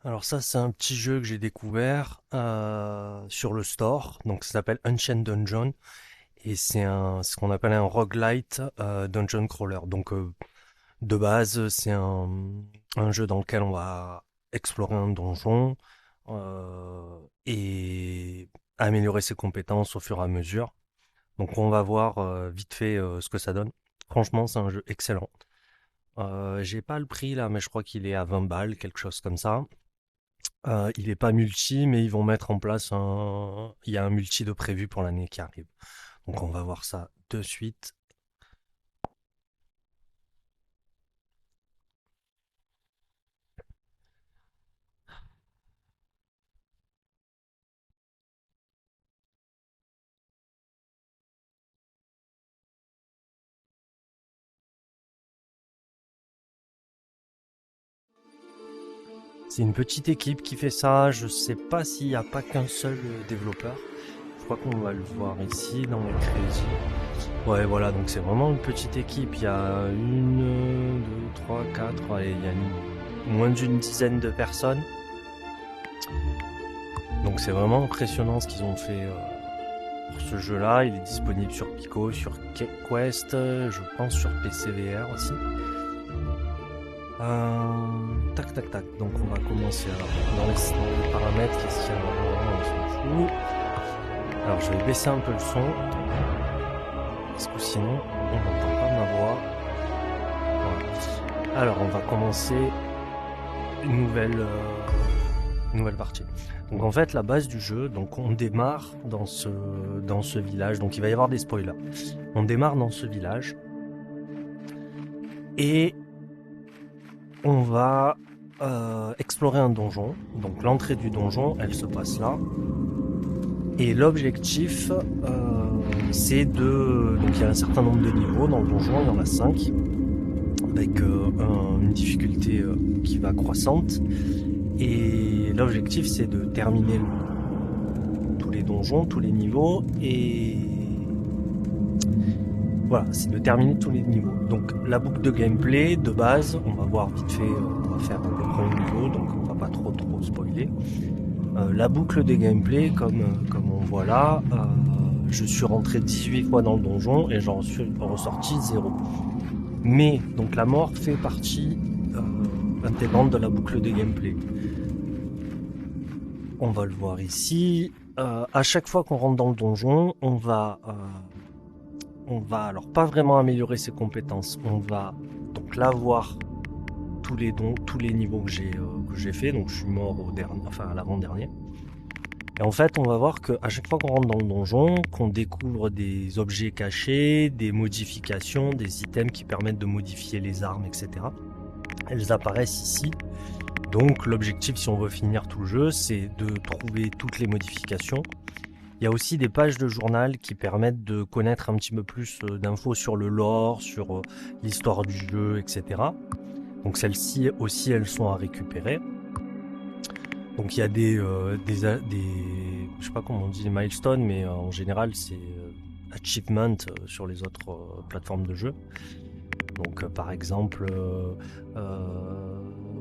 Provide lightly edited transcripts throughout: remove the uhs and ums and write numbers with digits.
Alors ça, c'est un petit jeu que j'ai découvert sur le store. Donc ça s'appelle Unchained Dungeon et c'est ce qu'on appelle un roguelite dungeon crawler. Donc de base, c'est un jeu dans lequel on va explorer un donjon et améliorer ses compétences au fur et à mesure. Donc on va voir vite fait ce que ça donne. Franchement, c'est un jeu excellent. J'ai pas le prix là, mais je crois qu'il est à 20 balles, quelque chose comme ça. Il est pas multi, mais ils vont mettre en place il y a un multi de prévu pour l'année qui arrive. Donc on va voir ça de suite. C'est une petite équipe qui fait ça. Je sais pas s'il n'y a pas qu'un seul développeur. Je crois qu'on va le voir ici dans les crédits. Ouais, voilà, donc c'est vraiment une petite équipe. Il y a une, deux, trois, quatre. Allez, il y a moins d'une dizaine de personnes. Donc c'est vraiment impressionnant ce qu'ils ont fait pour ce jeu-là. Il est disponible sur Pico, sur Quest, je pense sur PC VR aussi. Tac tac tac, donc on va commencer alors dans les paramètres, qu'est-ce qu'il y a là? On s'en fout. Alors je vais baisser un peu le son, parce que sinon on n'entend pas ma voix. Voilà. Alors on va commencer une nouvelle partie. Donc en fait la base du jeu, donc on démarre dans ce village, donc il va y avoir des spoilers. On démarre dans ce village et on va explorer un donjon. Donc l'entrée du donjon, elle se passe là. Et l'objectif, c'est de... Donc il y a un certain nombre de niveaux dans le donjon, il y en a 5, avec une difficulté qui va croissante. Et l'objectif, c'est de terminer tous les donjons, tous les niveaux, et voilà, c'est de terminer tous les niveaux. Donc la boucle de gameplay, de base, on va voir vite fait, on va faire le premier niveau, donc on va pas trop spoiler. La boucle de gameplay, comme on voit là, je suis rentré 18 fois dans le donjon et j'en suis ressorti 0. Mais, donc la mort fait partie intégrante de la boucle de gameplay. On va le voir ici. À chaque fois qu'on rentre dans le donjon, on va alors pas vraiment améliorer ses compétences. On va donc là voir tous les niveaux que j'ai fait. Donc je suis mort à l'avant-dernier. Et en fait, on va voir qu'à chaque fois qu'on rentre dans le donjon, qu'on découvre des objets cachés, des modifications, des items qui permettent de modifier les armes, etc. Elles apparaissent ici. Donc l'objectif, si on veut finir tout le jeu, c'est de trouver toutes les modifications. Il y a aussi des pages de journal qui permettent de connaître un petit peu plus d'infos sur le lore, sur l'histoire du jeu, etc. Donc celles-ci aussi, elles sont à récupérer. Donc il y a je sais pas comment on dit, milestones, mais en général c'est achievement sur les autres plateformes de jeu. Donc par exemple,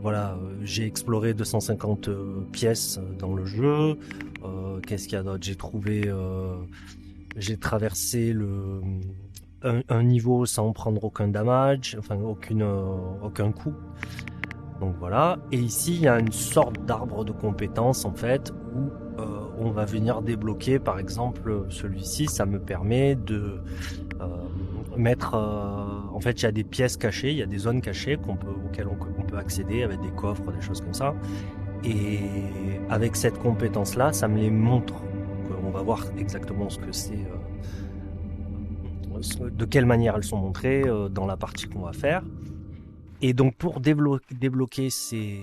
voilà, j'ai exploré 250 pièces dans le jeu. Qu'est-ce qu'il y a d'autre? J'ai traversé un niveau sans prendre aucun damage, enfin aucun coup. Donc voilà, et ici il y a une sorte d'arbre de compétences en fait où on va venir débloquer, par exemple celui-ci, ça me permet de mettre, en fait il y a des pièces cachées, il y a des zones cachées auxquelles on peut accéder avec des coffres, des choses comme ça, et avec cette compétence là, ça me les montre. Donc, on va voir exactement ce que c'est, de quelle manière elles sont montrées dans la partie qu'on va faire. Et donc pour débloquer ces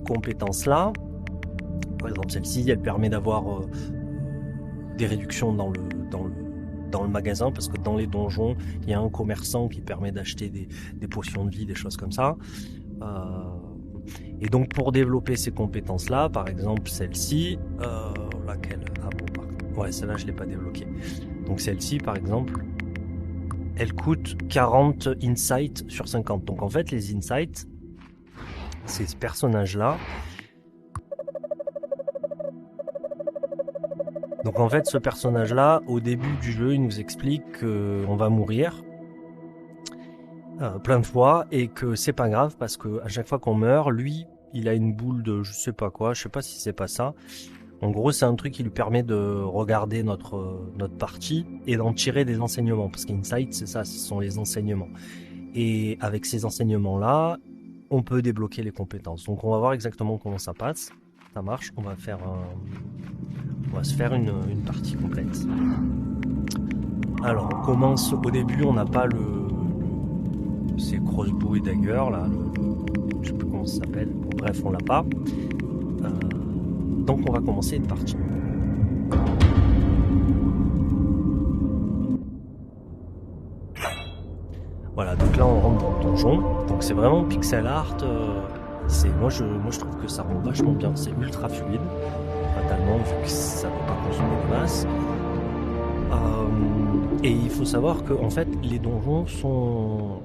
compétences-là, par exemple celle-ci, elle permet d'avoir des réductions dans le magasin, parce que dans les donjons, il y a un commerçant qui permet d'acheter des potions de vie, des choses comme ça. Et donc pour développer ces compétences-là, par exemple celle-ci, laquelle? Ah bon, ouais, celle-là je ne l'ai pas débloquée. Donc celle-ci, par exemple, elle coûte 40 insights sur 50. Donc en fait, les insights, c'est ce personnage-là. Donc en fait, ce personnage-là, au début du jeu, il nous explique qu'on va mourir plein de fois et que c'est pas grave parce que à chaque fois qu'on meurt, lui, il a une boule de je sais pas quoi, je sais pas si c'est pas ça. En gros, c'est un truc qui lui permet de regarder notre partie et d'en tirer des enseignements. Parce qu'Insight, c'est ça, ce sont les enseignements. Et avec ces enseignements-là, on peut débloquer les compétences. Donc on va voir exactement comment ça passe. Ça marche, on va se faire une partie complète. Alors, on commence au début, on n'a pas c'est crossbow et dagger, là. Je sais plus comment ça s'appelle. Bon, bref, on l'a pas. Donc on va commencer une partie. Voilà, donc là on rentre dans le donjon. Donc c'est vraiment pixel art. Moi je trouve que ça rend vachement bien. C'est ultra fluide, fatalement, vu que ça ne peut pas consommer de masse. Et il faut savoir que en fait les donjons sont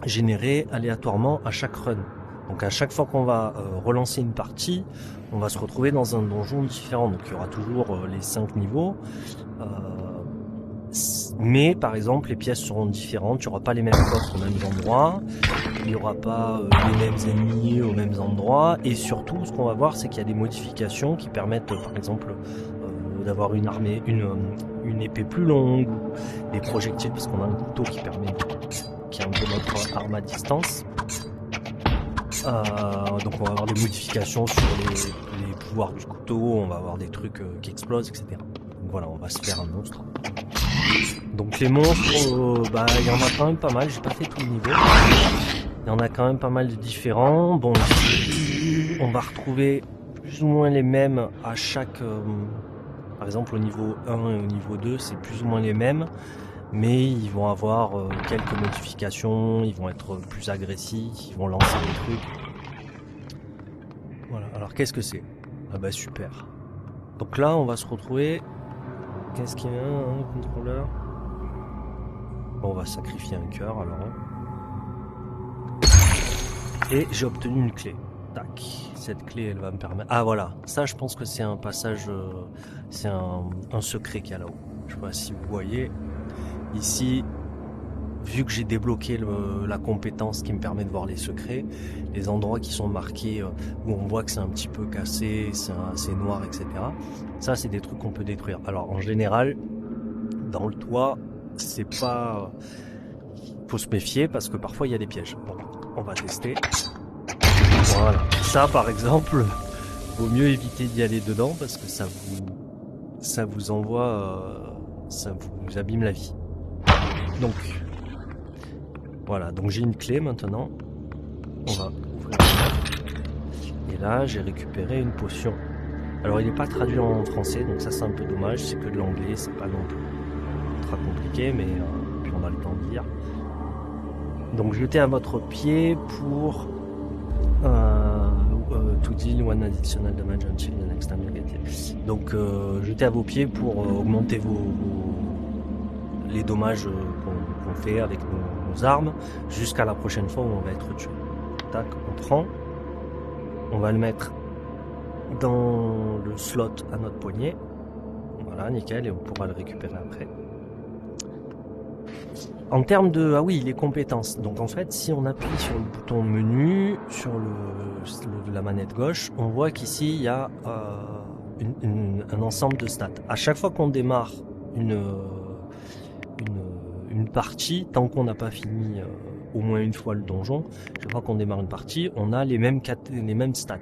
générés aléatoirement à chaque run. Donc à chaque fois qu'on va relancer une partie, on va se retrouver dans un donjon différent. Donc il y aura toujours les 5 niveaux. Mais par exemple, les pièces seront différentes. Il n'y aura pas les mêmes coffres aux mêmes endroits. Il n'y aura pas les mêmes ennemis aux mêmes endroits. Et surtout, ce qu'on va voir, c'est qu'il y a des modifications qui permettent, par exemple, d'avoir une épée plus longue, des projectiles, parce qu'on a un couteau qui est un peu notre arme à distance. Donc on va avoir des modifications sur les pouvoirs du couteau, on va avoir des trucs qui explosent, etc. Donc voilà, on va se faire un monstre. Donc les monstres, il y en a quand même pas mal, j'ai pas fait tout le niveau. Il y en a quand même pas mal de différents. Bon, on va retrouver plus ou moins les mêmes à chaque... par exemple au niveau 1 et au niveau 2, c'est plus ou moins les mêmes. Mais ils vont avoir quelques modifications, ils vont être plus agressifs, ils vont lancer des trucs. Voilà, alors qu'est-ce que c'est? Ah bah super. Donc là, on va se retrouver... Qu'est-ce qu'il y a, un contrôleur? Bon, on va sacrifier un cœur alors. Et j'ai obtenu une clé. Tac. Cette clé, elle va me permettre... Ah voilà, ça je pense que c'est un passage... c'est un secret qu'il y a là-haut. Je sais pas si vous voyez... Ici, vu que j'ai débloqué la compétence qui me permet de voir les secrets, les endroits qui sont marqués où on voit que c'est un petit peu cassé, c'est noir, etc. Ça, c'est des trucs qu'on peut détruire. Alors, en général, dans le toit, c'est pas... faut se méfier parce que parfois, il y a des pièges. Bon, on va tester. Voilà. Ça, par exemple, vaut mieux éviter d'y aller dedans parce que ça vous envoie... ça vous abîme la vie. Donc, voilà, donc j'ai une clé maintenant. On va ouvrir la... Et là, j'ai récupéré une potion. Alors, il n'est pas traduit en français, donc ça c'est un peu dommage. C'est que de l'anglais, c'est pas non plus ultra compliqué, mais puis on a le temps de lire. Donc, jetez à votre pied pour to deal one additional damage until the next time you get it. Donc, jetez à vos pieds pour augmenter les dommages qu'on fait avec nos armes jusqu'à la prochaine fois où on va être tué. Tac, on prend, on va le mettre dans le slot à notre poignet. Voilà, nickel, et on pourra le récupérer après. En termes de... Ah oui, les compétences. Donc en fait, si on appuie sur le bouton menu, sur la manette gauche, on voit qu'ici, il y a un ensemble de stats. À chaque fois qu'on démarre une partie, tant qu'on n'a pas fini au moins une fois le donjon, chaque fois qu'on démarre une partie, on a les mêmes stats.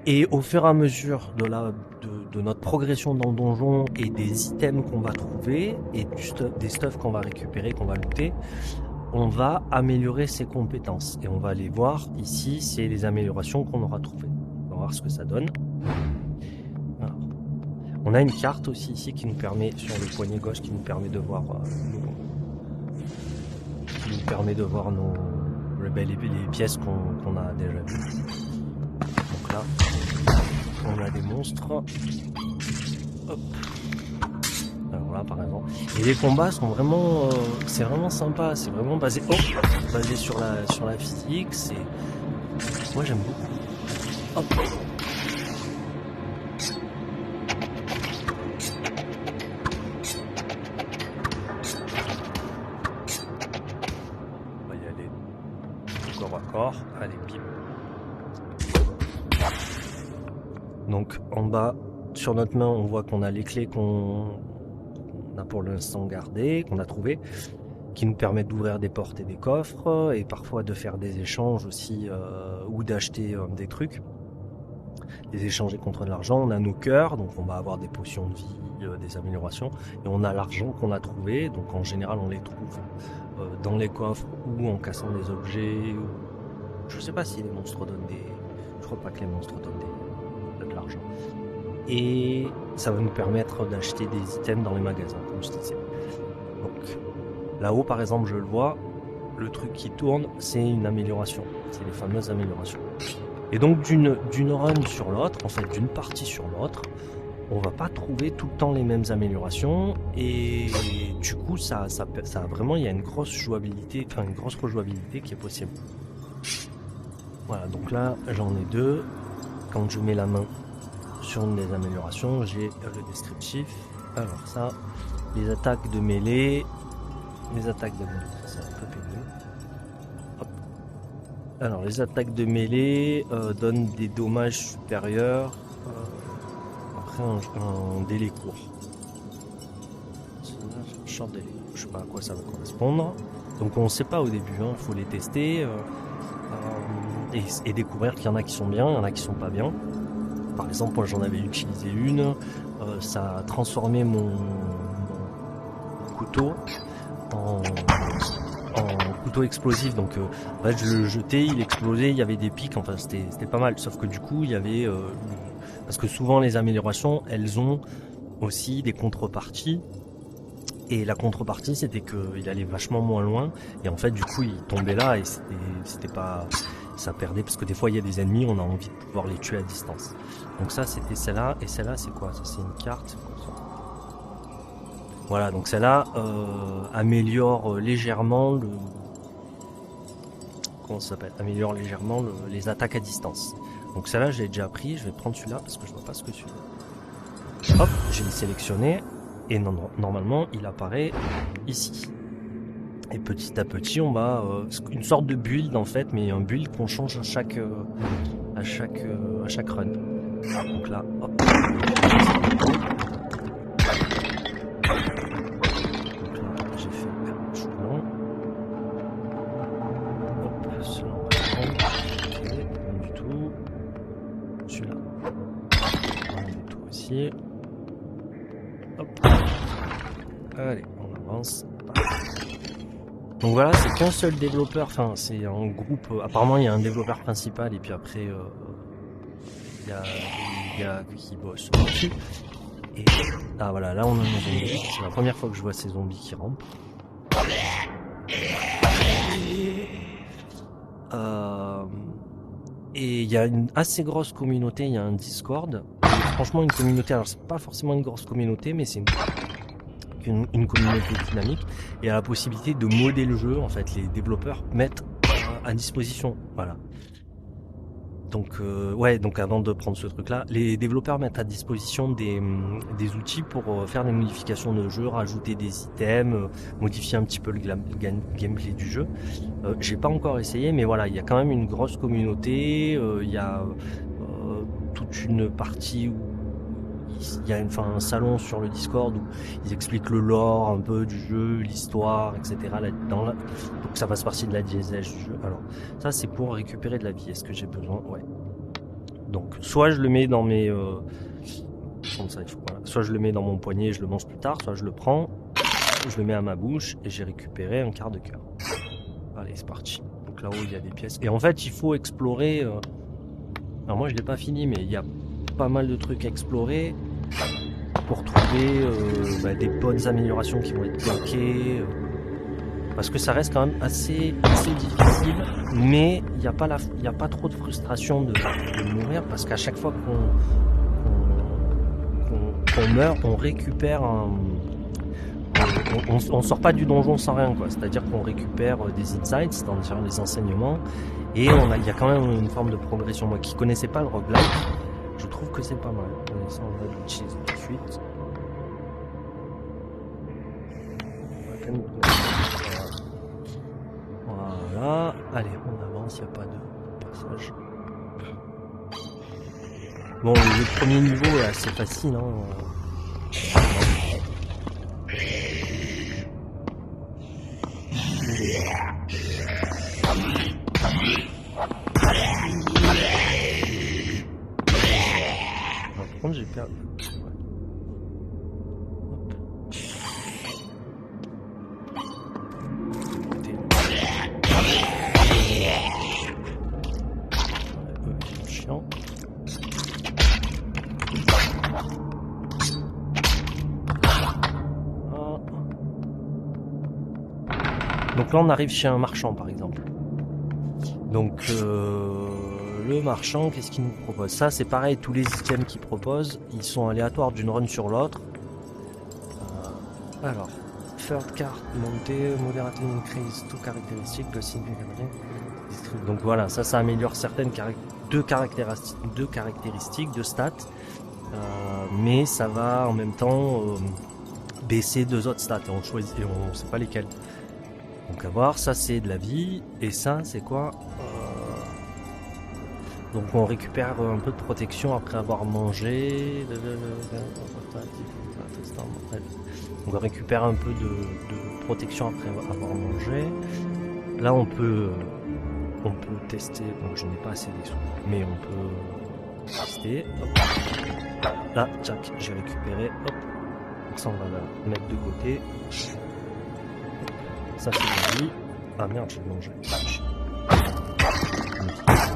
Et au fur et à mesure de notre progression dans le donjon et des items qu'on va trouver et des stuff qu'on va récupérer, qu'on va looter, on va améliorer ses compétences. Et on va aller voir ici, c'est les améliorations qu'on aura trouvées. On va voir ce que ça donne. Alors, on a une carte aussi ici qui nous permet, sur le poignet gauche, qui nous permet de voir les pièces qu'on a déjà vues. Donc là, on a des monstres. Hop. Alors là par exemple. Et les combats sont vraiment, c'est vraiment sympa, c'est vraiment basé sur la physique. Moi j'aime beaucoup. Hop. On va y aller corps à corps. Allez, bim. Donc en bas, sur notre main, on voit qu'on a les clés qu'on a pour l'instant gardées, qu'on a trouvées, qui nous permettent d'ouvrir des portes et des coffres, et parfois de faire des échanges aussi, ou d'acheter des trucs, des échanges contre de l'argent. On a nos cœurs, donc on va avoir des potions de vie, des améliorations, et on a l'argent qu'on a trouvé, donc en général on les trouve dans les coffres ou en cassant des objets. Je sais pas si les monstres donnent des... Je crois pas que les monstres donnent de l'argent. Et ça va nous permettre d'acheter des items dans les magasins, comme je disais. Donc là-haut par exemple, je le vois, le truc qui tourne, c'est une amélioration, c'est les fameuses améliorations. Et donc d'une run sur l'autre, en fait d'une partie sur l'autre, on va pas trouver tout le temps les mêmes améliorations, et du coup ça a vraiment, il y a une grosse jouabilité, enfin une grosse rejouabilité qui est possible. Voilà, donc là j'en ai deux. Quand je mets la main sur une des améliorations, j'ai le descriptif. Alors ça, les attaques de mêlée, c'est un peu pénible. Hop. Alors les attaques de mêlée donnent des dommages supérieurs après un délai court. Short délai. Je sais pas à quoi ça va correspondre. Donc on ne sait pas au début, il faut les tester et découvrir qu'il y en a qui sont bien, il y en a qui sont pas bien. Par exemple, moi j'en avais utilisé une, ça a transformé mon couteau en couteau explosif. Donc en fait, je le jetais, il explosait, il y avait des pics, enfin c'était pas mal. Sauf que du coup, il y avait... parce que souvent les améliorations, elles ont aussi des contreparties. Et la contrepartie, c'était qu'il allait vachement moins loin. Et en fait, du coup, il tombait là et c'était pas... Ça perdait, parce que des fois, il y a des ennemis, on a envie de pouvoir les tuer à distance. Donc ça, c'était celle-là. Et celle-là, c'est quoi? Ça, c'est une carte. Voilà, donc celle-là améliore légèrement le... Comment ça s'appelle? Améliore légèrement les attaques à distance. Donc celle-là, je l'ai déjà pris. Je vais prendre celui-là, parce que je vois pas ce que celui-là. Hop, j'ai sélectionné. Et normalement, il apparaît ici. Et petit à petit, on va une sorte de build en fait, mais un build qu'on change à chaque run. Donc là, hop. Donc là, j'ai fait un chouron. Hop, celui-là, on va prendre. Ok, pas du tout. Celui-là, pas du tout aussi. Hop. Allez, on avance. Donc voilà, c'est qu'un seul développeur, enfin c'est un groupe, apparemment il y a un développeur principal et puis après il y a des gars qui bossent dessus. Et ah voilà, là on a un zombie, c'est la première fois que je vois ces zombies qui rampent. Et il y a une assez grosse communauté, il y a un Discord. Franchement une communauté, alors c'est pas forcément une grosse communauté, mais c'est une communauté dynamique, et à la possibilité de modder le jeu, en fait les développeurs mettent à disposition, voilà. Donc ouais, donc avant de prendre ce truc là, les développeurs mettent à disposition des outils pour faire des modifications de jeu, rajouter des items, modifier un petit peu le gameplay du jeu. J'ai pas encore essayé, mais voilà, il y a quand même une grosse communauté, il y a toute une partie où il y a un salon sur le Discord où ils expliquent le lore un peu du jeu, l'histoire, etc. Donc ça fasse partie de la diésèche du jeu. Alors ça c'est pour récupérer de la vie. Est-ce que j'ai besoin? Ouais. Donc soit je le mets dans mes... soit je le mets dans mon poignet et je le mange plus tard, soit je le prends, je le mets à ma bouche et j'ai récupéré un quart de cœur. Allez, c'est parti. Donc là-haut il y a des pièces. Et en fait il faut explorer... Alors moi je l'ai pas fini, mais il y a pas mal de trucs à explorer pour trouver des bonnes améliorations qui vont être bloquées, parce que ça reste quand même assez difficile, mais il n'y a pas trop de frustration de mourir, parce qu'à chaque fois qu'on meurt, on récupère on sort pas du donjon sans rien, quoi. C'est-à-dire qu'on récupère des insights, c'est-à-dire les enseignements, et il y a quand même une forme de progression. Moi qui connaissais pas le roguelike, je trouve que c'est pas mal. Et ça, on va l'utiliser tout de suite. Voilà. Allez, on avance, il n'y a pas de passage. Bon, le premier niveau est assez facile, hein. Par contre, j'ai perdu. Chiant. Donc là on arrive chez un marchand par exemple. Donc le marchand, qu'est-ce qu'il nous propose? Ça c'est pareil, tous les items qu'il propose, ils sont aléatoires d'une run sur l'autre. Alors, third card, montée, moderately increase, tout caractéristique, donc voilà, ça améliore certaines deux caractéristiques de stats, mais ça va en même temps baisser deux autres stats et on choisit, et on sait pas lesquelles. Donc à voir, ça c'est de la vie, et ça c'est quoi? Donc on récupère un peu de protection après avoir mangé. Donc on récupère un peu de protection après avoir mangé. Là on peut tester, donc je n'ai pas assez des sous, mais on peut tester. Hop. Là, tac, j'ai récupéré, hop. Donc ça on va la mettre de côté. Ça c'est la vie. Ah merde, j'ai mangé.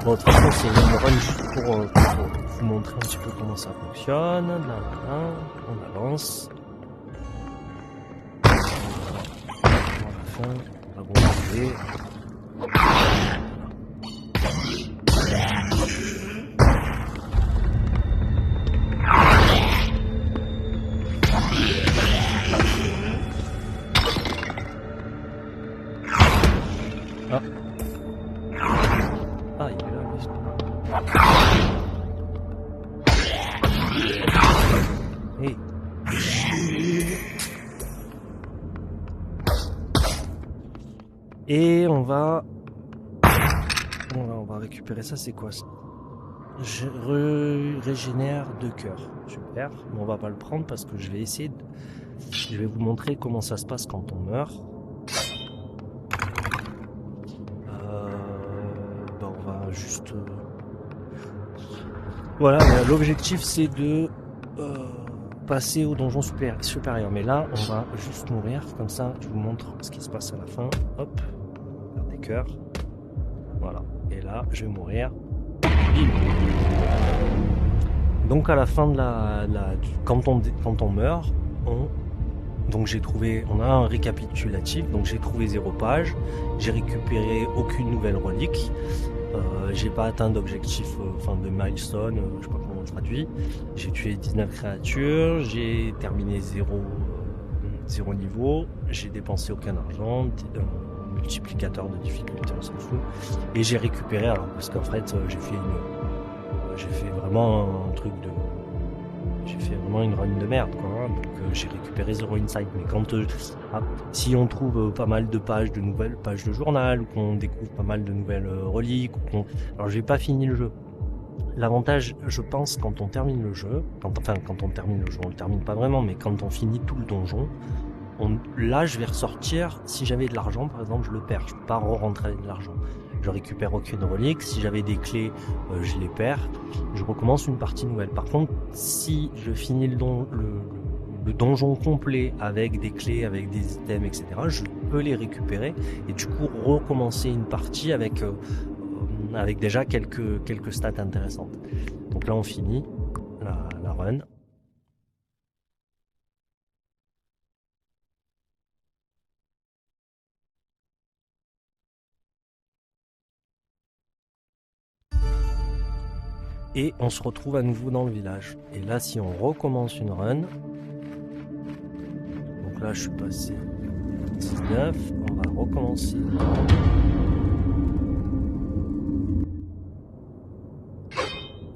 Bon, de toute façon, c'est une run juste pour vous montrer un petit peu comment ça fonctionne. Là, on avance. À la fin, on va gonfler. Ah. Ah, il est là, lui. Hey. Et on va récupérer ça, c'est quoi ça? Je régénère 2 cœurs. Super. Mais on va pas le prendre parce que je vais essayer de... Je vais vous montrer comment ça se passe quand on meurt. On va juste... Voilà, l'objectif c'est de passer au donjon supérieur. Mais là, on va juste mourir. Comme ça, je vous montre ce qui se passe à la fin. Hop, des cœurs. Voilà. Et là, je vais mourir. Bim. Donc à la fin de quand on meurt, donc j'ai trouvé, on a un récapitulatif, donc j'ai trouvé 0 page, j'ai récupéré aucune nouvelle relique, j'ai pas atteint d'objectif, de milestone, je sais pas comment on traduit, j'ai tué 19 créatures, j'ai terminé 0 niveau, j'ai dépensé aucun argent, multiplicateur de difficulté, on s'en fout, et j'ai récupéré, alors parce qu'en fait j'ai fait vraiment un truc de... J'ai fait vraiment une run de merde, quoi. Hein. Donc j'ai récupéré 0 insight. Mais quand si on trouve pas mal de pages, de nouvelles pages de journal, ou qu'on découvre pas mal de nouvelles reliques, alors j'ai pas fini le jeu. L'avantage, je pense, quand on termine le jeu, quand on termine le jeu, on le termine pas vraiment, mais quand on finit tout le donjon, là je vais ressortir, si j'avais de l'argent par exemple, je le perds, je peux pas re-rentrer de l'argent. Je récupère aucune relique, si j'avais des clés, je les perds, je recommence une partie nouvelle. Par contre, si je finis le donjon complet avec des clés, avec des items, etc., je peux les récupérer et du coup recommencer une partie avec déjà quelques stats intéressantes. Donc là on finit la run. Et on se retrouve à nouveau dans le village. Et là, si on recommence une run, donc Donc là, je suis passé 19. On va recommencer.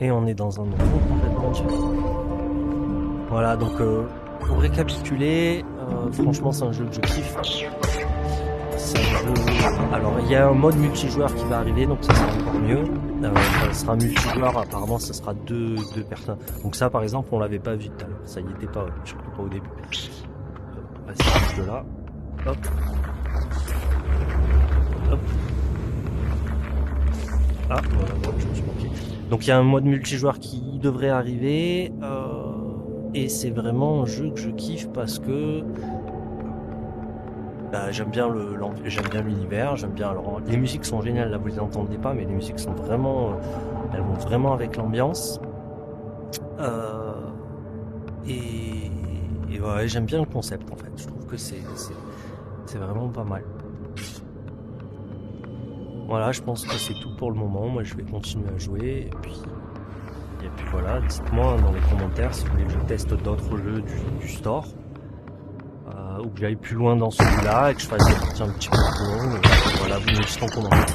Et on est dans un endroit complètement différent. Voilà, donc pour récapituler, franchement, c'est un jeu que je kiffe. C'est un jeu... Alors, il y a un mode multijoueur qui va arriver, donc ça sera encore mieux. Ça sera multijoueur, apparemment, ça sera deux personnes. Donc ça, par exemple, on l'avait pas vu tout à l'heure. Ça y était pas, surtout pas au début. On va essayer de là. Hop. Hop. Ah, voilà, je me suis manqué. Donc il y a un mode multijoueur qui devrait arriver. Et c'est vraiment un jeu que je kiffe parce que bah, j'aime bien j'aime bien l'univers, j'aime bien. Alors les musiques sont géniales, là vous les entendez pas, mais les musiques sont vraiment, elles vont vraiment avec l'ambiance. Euh, et ouais, j'aime bien le concept en fait. Je trouve que c'est vraiment pas mal. Voilà, je pense que c'est tout pour le moment. Moi, je vais continuer à jouer et puis voilà. Dites-moi dans les commentaires si vous voulez que je teste d'autres jeux du store. Ou que j'aille plus loin dans celui-là et que je fasse des parties un petit peu plus longues. Voilà, vous me dites en commentaire.